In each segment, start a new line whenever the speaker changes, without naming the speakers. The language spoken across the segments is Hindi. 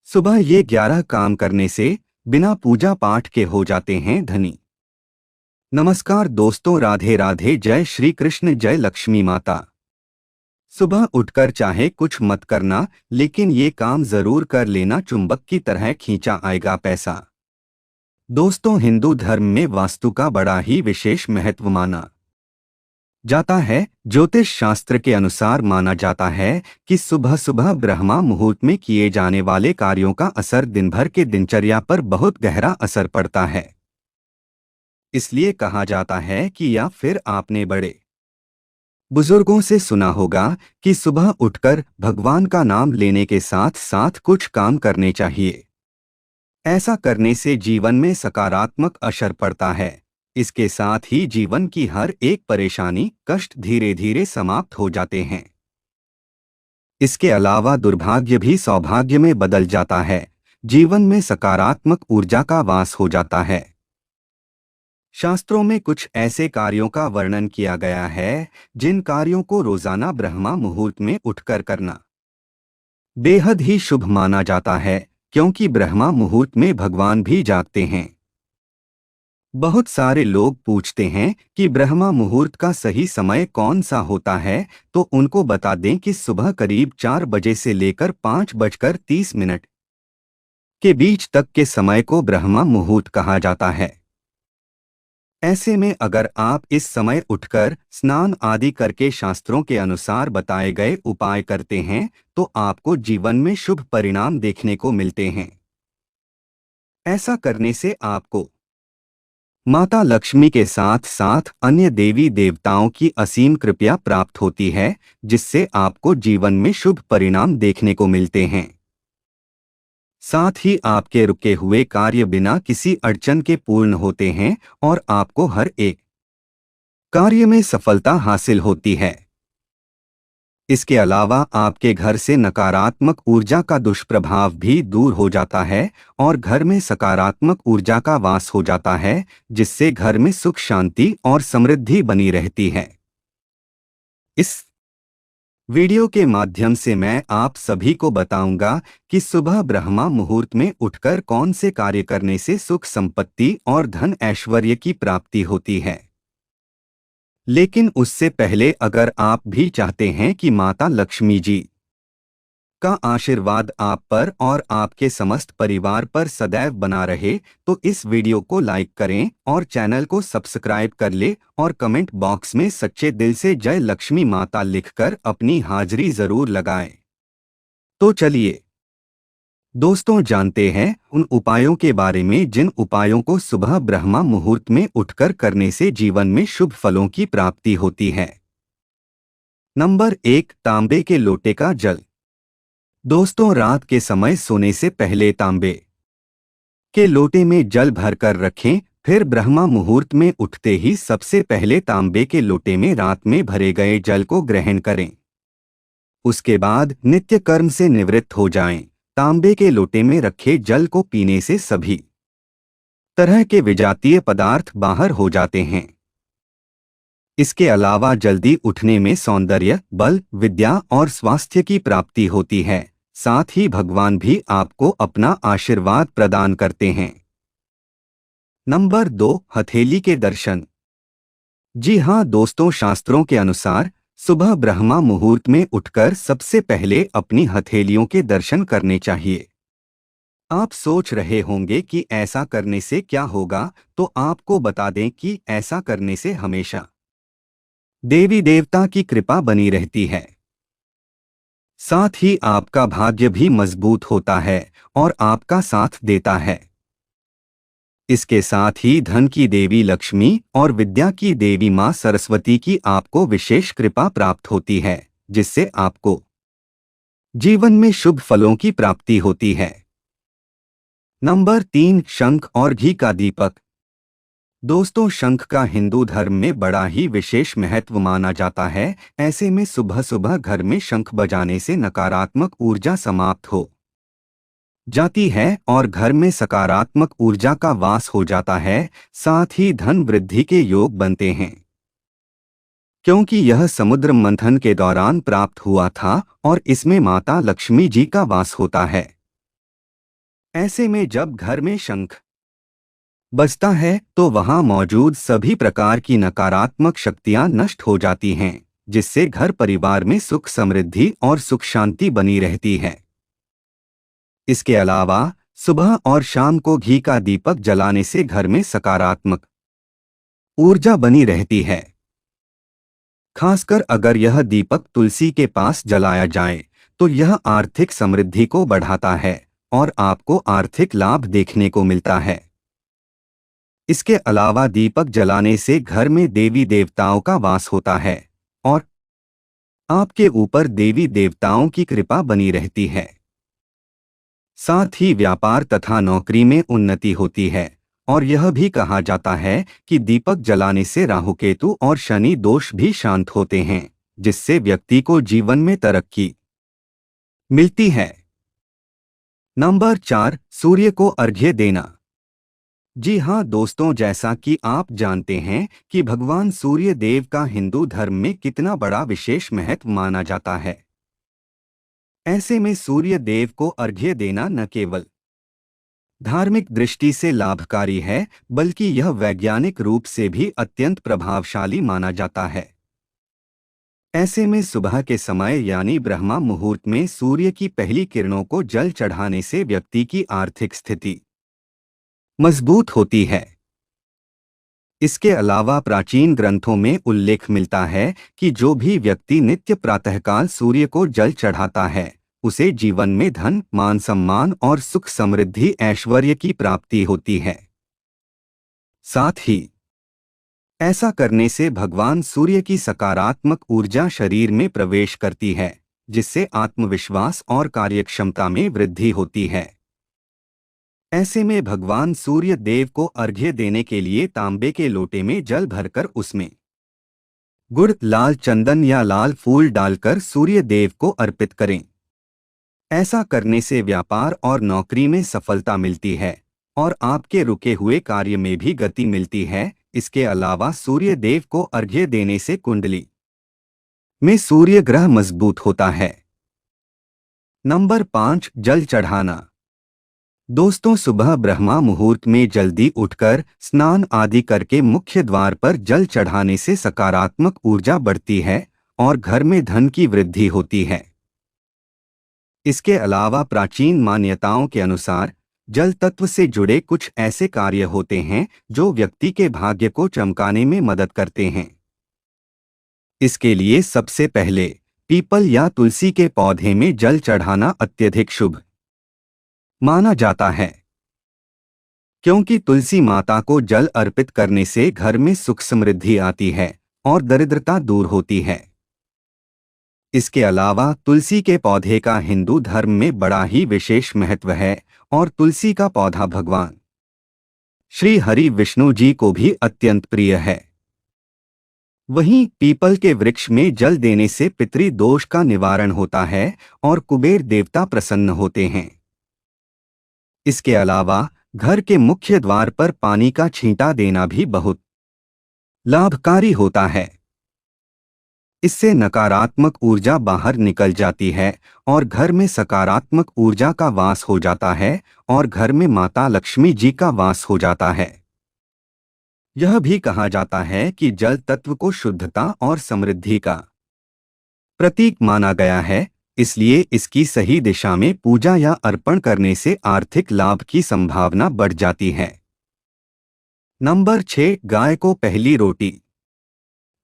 सुबह ये 11 काम करने से बिना पूजा पाठ के हो जाते हैं धनी। नमस्कार दोस्तों, राधे राधे, जय श्री कृष्ण, जय लक्ष्मी माता। सुबह उठकर चाहे कुछ मत करना, लेकिन ये काम जरूर कर लेना, चुंबक की तरह खींचा आएगा पैसा। दोस्तों, हिंदू धर्म में वास्तु का बड़ा ही विशेष महत्व माना जाता है। ज्योतिष शास्त्र के अनुसार माना जाता है कि सुबह सुबह ब्रह्मा मुहूर्त में किए जाने वाले कार्यों का असर दिन भर के दिनचर्या पर बहुत गहरा असर पड़ता है। इसलिए कहा जाता है कि या फिर आपने बड़े बुजुर्गों से सुना होगा कि सुबह उठकर भगवान का नाम लेने के साथ साथ कुछ काम करने चाहिए। ऐसा करने से जीवन में सकारात्मक असर पड़ता है। इसके साथ ही जीवन की हर एक परेशानी, कष्ट धीरे धीरे समाप्त हो जाते हैं। इसके अलावा दुर्भाग्य भी सौभाग्य में बदल जाता है। जीवन में सकारात्मक ऊर्जा का वास हो जाता है। शास्त्रों में कुछ ऐसे कार्यों का वर्णन किया गया है जिन कार्यों को रोजाना ब्रह्मा मुहूर्त में उठकर करना बेहद ही शुभ माना जाता है, क्योंकि ब्रह्मा मुहूर्त में भगवान भी जागते हैं। बहुत सारे लोग पूछते हैं कि ब्रह्मा मुहूर्त का सही समय कौन सा होता है, तो उनको बता दें कि सुबह करीब 4 बजे से लेकर 5:30 के बीच तक के समय को ब्रह्मा मुहूर्त कहा जाता है। ऐसे में अगर आप इस समय उठकर स्नान आदि करके शास्त्रों के अनुसार बताए गए उपाय करते हैं, तो आपको जीवन में शुभ परिणाम देखने को मिलते हैं। ऐसा करने से आपको माता लक्ष्मी के साथ साथ अन्य देवी देवताओं की असीम कृपा प्राप्त होती है, जिससे आपको जीवन में शुभ परिणाम देखने को मिलते हैं। साथ ही आपके रुके हुए कार्य बिना किसी अड़चन के पूर्ण होते हैं और आपको हर एक कार्य में सफलता हासिल होती है। इसके अलावा आपके घर से नकारात्मक ऊर्जा का दुष्प्रभाव भी दूर हो जाता है और घर में सकारात्मक ऊर्जा का वास हो जाता है, जिससे घर में सुख, शांति और समृद्धि बनी रहती है। इस वीडियो के माध्यम से मैं आप सभी को बताऊंगा कि सुबह ब्रह्मा मुहूर्त में उठकर कौन से कार्य करने से सुख, संपत्ति और धन ऐश्वर्य की प्राप्ति होती है। लेकिन उससे पहले अगर आप भी चाहते हैं कि माता लक्ष्मी जी का आशीर्वाद आप पर और आपके समस्त परिवार पर सदैव बना रहे, तो इस वीडियो को लाइक करें और चैनल को सब्सक्राइब कर ले और कमेंट बॉक्स में सच्चे दिल से जय लक्ष्मी माता लिखकर अपनी हाजिरी जरूर लगाएं। तो चलिए दोस्तों, जानते हैं उन उपायों के बारे में जिन उपायों को सुबह ब्रह्मा मुहूर्त में उठकर करने से जीवन में शुभ फलों की प्राप्ति होती है। नंबर 1, तांबे के लोटे का जल। दोस्तों, रात के समय सोने से पहले तांबे के लोटे में जल भरकर रखें। फिर ब्रह्मा मुहूर्त में उठते ही सबसे पहले तांबे के लोटे में रात में भरे गए जल को ग्रहण करें। उसके बाद नित्य कर्म से निवृत्त हो जाएं। तांबे के लोटे में रखे जल को पीने से सभी तरह के विजातीय पदार्थ बाहर हो जाते हैं। इसके अलावा जल्दी उठने में सौंदर्य, बल, विद्या और स्वास्थ्य की प्राप्ति होती है। साथ ही भगवान भी आपको अपना आशीर्वाद प्रदान करते हैं। नंबर 2, हथेली के दर्शन। जी हाँ दोस्तों, शास्त्रों के अनुसार सुबह ब्रह्मा मुहूर्त में उठकर सबसे पहले अपनी हथेलियों के दर्शन करने चाहिए। आप सोच रहे होंगे कि ऐसा करने से क्या होगा, तो आपको बता दें कि ऐसा करने से हमेशा देवी देवता की कृपा बनी रहती है। साथ ही आपका भाग्य भी मजबूत होता है और आपका साथ देता है। इसके साथ ही धन की देवी लक्ष्मी और विद्या की देवी मां सरस्वती की आपको विशेष कृपा प्राप्त होती है, जिससे आपको जीवन में शुभ फलों की प्राप्ति होती है। नंबर 3, शंख और घी का दीपक। दोस्तों, शंख का हिंदू धर्म में बड़ा ही विशेष महत्व माना जाता है। ऐसे में सुबह सुबह घर में शंख बजाने से नकारात्मक ऊर्जा समाप्त हो जाती है और घर में सकारात्मक ऊर्जा का वास हो जाता है। साथ ही धन वृद्धि के योग बनते हैं, क्योंकि यह समुद्र मंथन के दौरान प्राप्त हुआ था और इसमें माता लक्ष्मी जी का वास होता है। ऐसे में जब घर में शंख बजता है तो वहां मौजूद सभी प्रकार की नकारात्मक शक्तियां नष्ट हो जाती हैं, जिससे घर परिवार में सुख समृद्धि और सुख शांति बनी रहती है। इसके अलावा सुबह और शाम को घी का दीपक जलाने से घर में सकारात्मक ऊर्जा बनी रहती है। खासकर अगर यह दीपक तुलसी के पास जलाया जाए तो यह आर्थिक समृद्धि को बढ़ाता है और आपको आर्थिक लाभ देखने को मिलता है। इसके अलावा दीपक जलाने से घर में देवी देवताओं का वास होता है और आपके ऊपर देवी देवताओं की कृपा बनी रहती है। साथ ही व्यापार तथा नौकरी में उन्नति होती है और यह भी कहा जाता है कि दीपक जलाने से राहुकेतु और शनि दोष भी शांत होते हैं, जिससे व्यक्ति को जीवन में तरक्की मिलती है। नंबर 4, सूर्य को अर्घ्य देना। जी हाँ दोस्तों, जैसा कि आप जानते हैं कि भगवान सूर्य देव का हिंदू धर्म में कितना बड़ा विशेष महत्व माना जाता है। ऐसे में सूर्य देव को अर्घ्य देना न केवल धार्मिक दृष्टि से लाभकारी है, बल्कि यह वैज्ञानिक रूप से भी अत्यंत प्रभावशाली माना जाता है। ऐसे में सुबह के समय यानी ब्रह्मा मुहूर्त में सूर्य की पहली किरणों को जल चढ़ाने से व्यक्ति की आर्थिक स्थिति मजबूत होती है। इसके अलावा प्राचीन ग्रंथों में उल्लेख मिलता है कि जो भी व्यक्ति नित्य प्रातःकाल सूर्य को जल चढ़ाता है उसे जीवन में धन, मान सम्मान और सुख समृद्धि ऐश्वर्य की प्राप्ति होती है। साथ ही ऐसा करने से भगवान सूर्य की सकारात्मक ऊर्जा शरीर में प्रवेश करती है, जिससे आत्मविश्वास और कार्यक्षमता में वृद्धि होती है। ऐसे में भगवान सूर्य देव को अर्घ्य देने के लिए तांबे के लोटे में जल भरकर उसमें गुड़, लाल चंदन या लाल फूल डालकर सूर्य देव को अर्पित करें। ऐसा करने से व्यापार और नौकरी में सफलता मिलती है और आपके रुके हुए कार्य में भी गति मिलती है। इसके अलावा सूर्य देव को अर्घ्य देने से कुंडली में सूर्य ग्रह मजबूत होता है। नंबर 5, जल चढ़ाना। दोस्तों, सुबह ब्रह्मा मुहूर्त में जल्दी उठकर स्नान आदि करके मुख्य द्वार पर जल चढ़ाने से सकारात्मक ऊर्जा बढ़ती है और घर में धन की वृद्धि होती है। इसके अलावा प्राचीन मान्यताओं के अनुसार जल तत्व से जुड़े कुछ ऐसे कार्य होते हैं जो व्यक्ति के भाग्य को चमकाने में मदद करते हैं। इसके लिए सबसे पहले पीपल या तुलसी के पौधे में जल चढ़ाना अत्यधिक शुभ माना जाता है, क्योंकि तुलसी माता को जल अर्पित करने से घर में सुख समृद्धि आती है और दरिद्रता दूर होती है। इसके अलावा तुलसी के पौधे का हिंदू धर्म में बड़ा ही विशेष महत्व है और तुलसी का पौधा भगवान श्री हरि विष्णु जी को भी अत्यंत प्रिय है। वहीं पीपल के वृक्ष में जल देने से पितृदोष का निवारण होता है और कुबेर देवता प्रसन्न होते हैं। इसके अलावा घर के मुख्य द्वार पर पानी का छींटा देना भी बहुत लाभकारी होता है। इससे नकारात्मक ऊर्जा बाहर निकल जाती है और घर में सकारात्मक ऊर्जा का वास हो जाता है और घर में माता लक्ष्मी जी का वास हो जाता है। यह भी कहा जाता है कि जल तत्व को शुद्धता और समृद्धि का प्रतीक माना गया है, इसलिए इसकी सही दिशा में पूजा या अर्पण करने से आर्थिक लाभ की संभावना बढ़ जाती है। नंबर 6, गाय को पहली रोटी।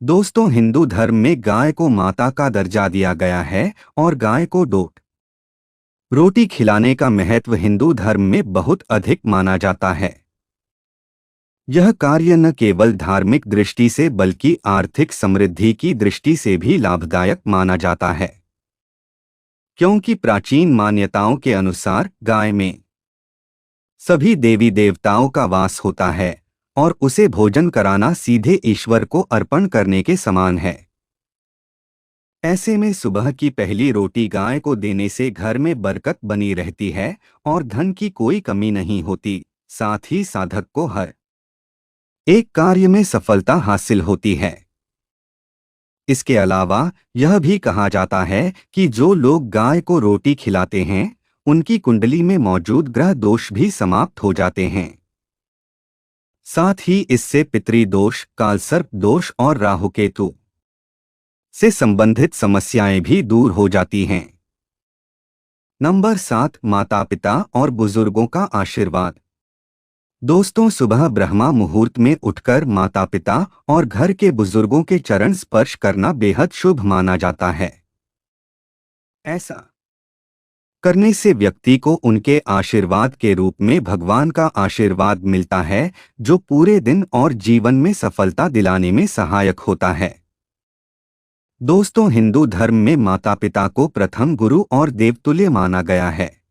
दोस्तों, हिंदू धर्म में गाय को माता का दर्जा दिया गया है और गाय को डोट रोटी खिलाने का महत्व हिंदू धर्म में बहुत अधिक माना जाता है। यह कार्य न केवल धार्मिक दृष्टि से बल्कि आर्थिक समृद्धि की दृष्टि से भी लाभदायक माना जाता है, क्योंकि प्राचीन मान्यताओं के अनुसार गाय में सभी देवी देवताओं का वास होता है और उसे भोजन कराना सीधे ईश्वर को अर्पण करने के समान है। ऐसे में सुबह की पहली रोटी गाय को देने से घर में बरकत बनी रहती है और धन की कोई कमी नहीं होती। साथ ही साधक को हर एक कार्य में सफलता हासिल होती है। इसके अलावा यह भी कहा जाता है कि जो लोग गाय को रोटी खिलाते हैं उनकी कुंडली में मौजूद ग्रह दोष भी समाप्त हो जाते हैं। साथ ही इससे पितृदोष, कालसर्प दोष और राहुकेतु से संबंधित समस्याएं भी दूर हो जाती हैं। नंबर 7, माता पिता और बुजुर्गों का आशीर्वाद। दोस्तों, सुबह ब्रह्मा मुहूर्त में उठकर माता पिता और घर के बुजुर्गों के चरण स्पर्श करना बेहद शुभ माना जाता है। ऐसा करने से व्यक्ति को उनके आशीर्वाद के रूप में भगवान का आशीर्वाद मिलता है, जो पूरे दिन और जीवन में सफलता दिलाने में सहायक होता है। दोस्तों, हिंदू धर्म में माता पिता को प्रथम गुरु और देवतुल्य माना गया है।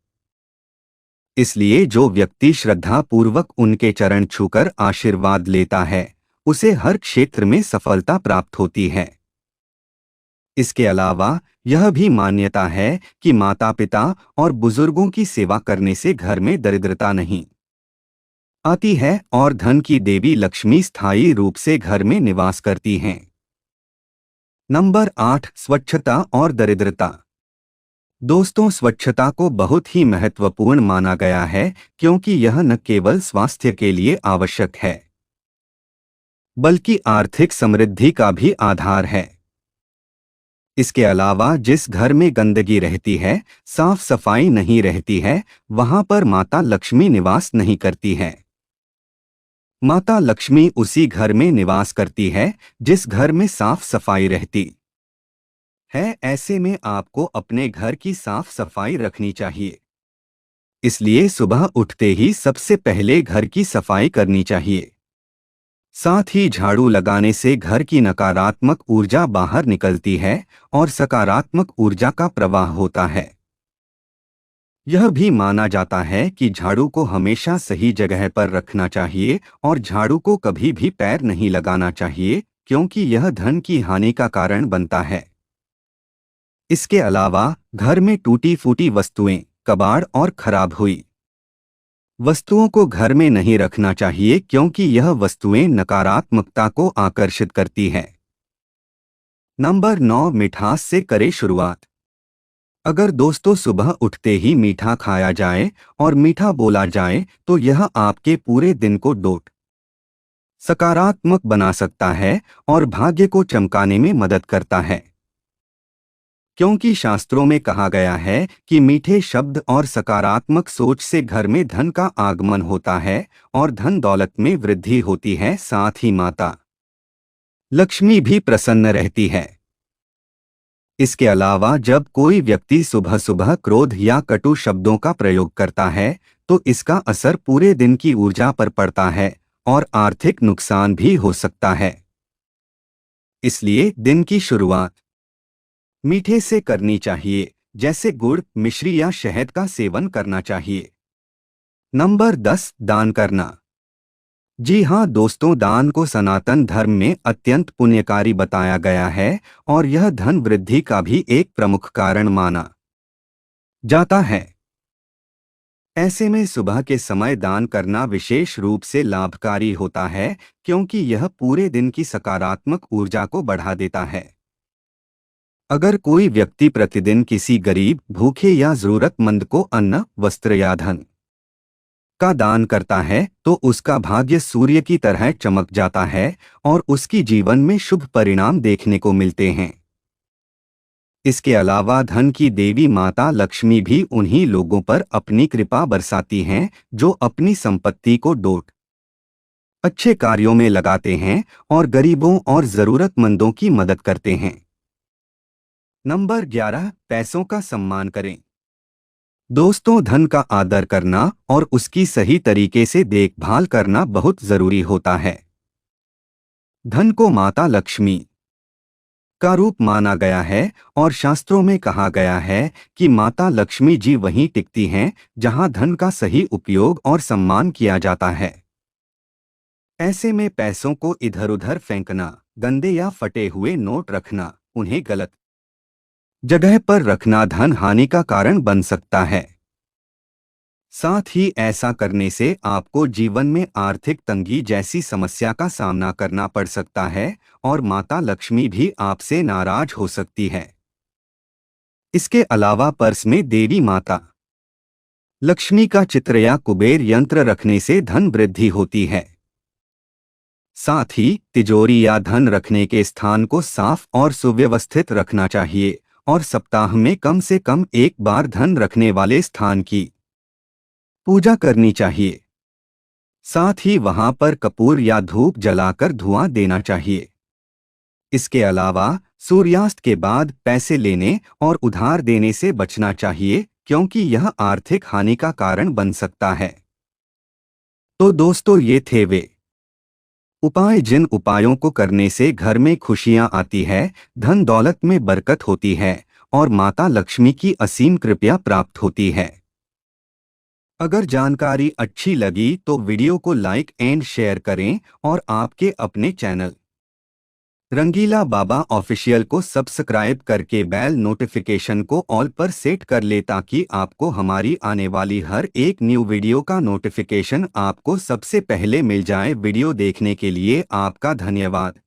इसलिए जो व्यक्ति श्रद्धा पूर्वक उनके चरण छूकर आशीर्वाद लेता है, उसे हर क्षेत्र में सफलता प्राप्त होती है। इसके अलावा यह भी मान्यता है कि माता पिता और बुजुर्गों की सेवा करने से घर में दरिद्रता नहीं आती है और धन की देवी लक्ष्मी स्थायी रूप से घर में निवास करती हैं। नंबर 8, स्वच्छता और दरिद्रता। दोस्तों, स्वच्छता को बहुत ही महत्वपूर्ण माना गया है, क्योंकि यह न केवल स्वास्थ्य के लिए आवश्यक है, बल्कि आर्थिक समृद्धि का भी आधार है। इसके अलावा जिस घर में गंदगी रहती है, साफ सफाई नहीं रहती है, वहां पर माता लक्ष्मी निवास नहीं करती है। माता लक्ष्मी उसी घर में निवास करती है जिस घर में साफ सफाई रहती है। ऐसे में आपको अपने घर की साफ सफाई रखनी चाहिए। इसलिए सुबह उठते ही सबसे पहले घर की सफाई करनी चाहिए। साथ ही झाड़ू लगाने से घर की नकारात्मक ऊर्जा बाहर निकलती है और सकारात्मक ऊर्जा का प्रवाह होता है। यह भी माना जाता है कि झाड़ू को हमेशा सही जगह पर रखना चाहिए और झाड़ू को कभी भी पैर नहीं लगाना चाहिए, क्योंकि यह धन की हानि का कारण बनता है। इसके अलावा घर में टूटी फूटी वस्तुएं, कबाड़ और खराब हुई वस्तुओं को घर में नहीं रखना चाहिए, क्योंकि यह वस्तुएं नकारात्मकता को आकर्षित करती हैं। नंबर 9, मिठास से करें शुरुआत। अगर दोस्तों सुबह उठते ही मीठा खाया जाए और मीठा बोला जाए, तो यह आपके पूरे दिन को सकारात्मक बना सकता है और भाग्य को चमकाने में मदद करता है। क्योंकि शास्त्रों में कहा गया है कि मीठे शब्द और सकारात्मक सोच से घर में धन का आगमन होता है और धन दौलत में वृद्धि होती है। साथ ही माता लक्ष्मी भी प्रसन्न रहती है। इसके अलावा जब कोई व्यक्ति सुबह सुबह क्रोध या कटु शब्दों का प्रयोग करता है, तो इसका असर पूरे दिन की ऊर्जा पर पड़ता है और आर्थिक नुकसान भी हो सकता है। इसलिए दिन की शुरुआत मीठे से करनी चाहिए, जैसे गुड़, मिश्री या शहद का सेवन करना चाहिए। नंबर 10, दान करना। जी हाँ दोस्तों, दान को सनातन धर्म में अत्यंत पुण्यकारी बताया गया है और यह धन वृद्धि का भी एक प्रमुख कारण माना जाता है। ऐसे में सुबह के समय दान करना विशेष रूप से लाभकारी होता है, क्योंकि यह पूरे दिन की सकारात्मक ऊर्जा को बढ़ा देता है। अगर कोई व्यक्ति प्रतिदिन किसी गरीब, भूखे या जरूरतमंद को अन्न, वस्त्र या धन का दान करता है, तो उसका भाग्य सूर्य की तरह चमक जाता है और उसकी जीवन में शुभ परिणाम देखने को मिलते हैं। इसके अलावा धन की देवी माता लक्ष्मी भी उन्हीं लोगों पर अपनी कृपा बरसाती हैं जो अपनी संपत्ति को अच्छे कार्यों में लगाते हैं और गरीबों और जरूरतमंदों की मदद करते हैं। नंबर 11, पैसों का सम्मान करें। दोस्तों, धन का आदर करना और उसकी सही तरीके से देखभाल करना बहुत जरूरी होता है। धन को माता लक्ष्मी का रूप माना गया है और शास्त्रों में कहा गया है कि माता लक्ष्मी जी वहीं टिकती हैं जहां धन का सही उपयोग और सम्मान किया जाता है। ऐसे में पैसों को इधर-उधर फेंकना, गंदे या फटे हुए नोट रखना, उन्हें गलत जगह पर रखना धन हानि का कारण बन सकता है। साथ ही ऐसा करने से आपको जीवन में आर्थिक तंगी जैसी समस्या का सामना करना पड़ सकता है और माता लक्ष्मी भी आपसे नाराज हो सकती है। इसके अलावा पर्स में देवी माता लक्ष्मी का चित्र या कुबेर यंत्र रखने से धन वृद्धि होती है। साथ ही तिजोरी या धन रखने के स्थान को साफ और सुव्यवस्थित रखना चाहिए और सप्ताह में कम से कम एक बार धन रखने वाले स्थान की पूजा करनी चाहिए। साथ ही वहां पर कपूर या धूप जलाकर धुआं देना चाहिए। इसके अलावा सूर्यास्त के बाद पैसे लेने और उधार देने से बचना चाहिए, क्योंकि यह आर्थिक हानि का कारण बन सकता है। तो दोस्तों, ये थे वे उपाय जिन उपायों को करने से घर में खुशियां आती है, धन दौलत में बरकत होती है और माता लक्ष्मी की असीम कृपा प्राप्त होती है। अगर जानकारी अच्छी लगी तो वीडियो को लाइक एंड शेयर करें और आपके अपने चैनल रंगीला बाबा ऑफिशियल को सब्सक्राइब करके बेल नोटिफिकेशन को ऑल पर सेट कर ले, ताकि आपको हमारी आने वाली हर एक न्यू वीडियो का नोटिफिकेशन आपको सबसे पहले मिल जाए। वीडियो देखने के लिए आपका धन्यवाद।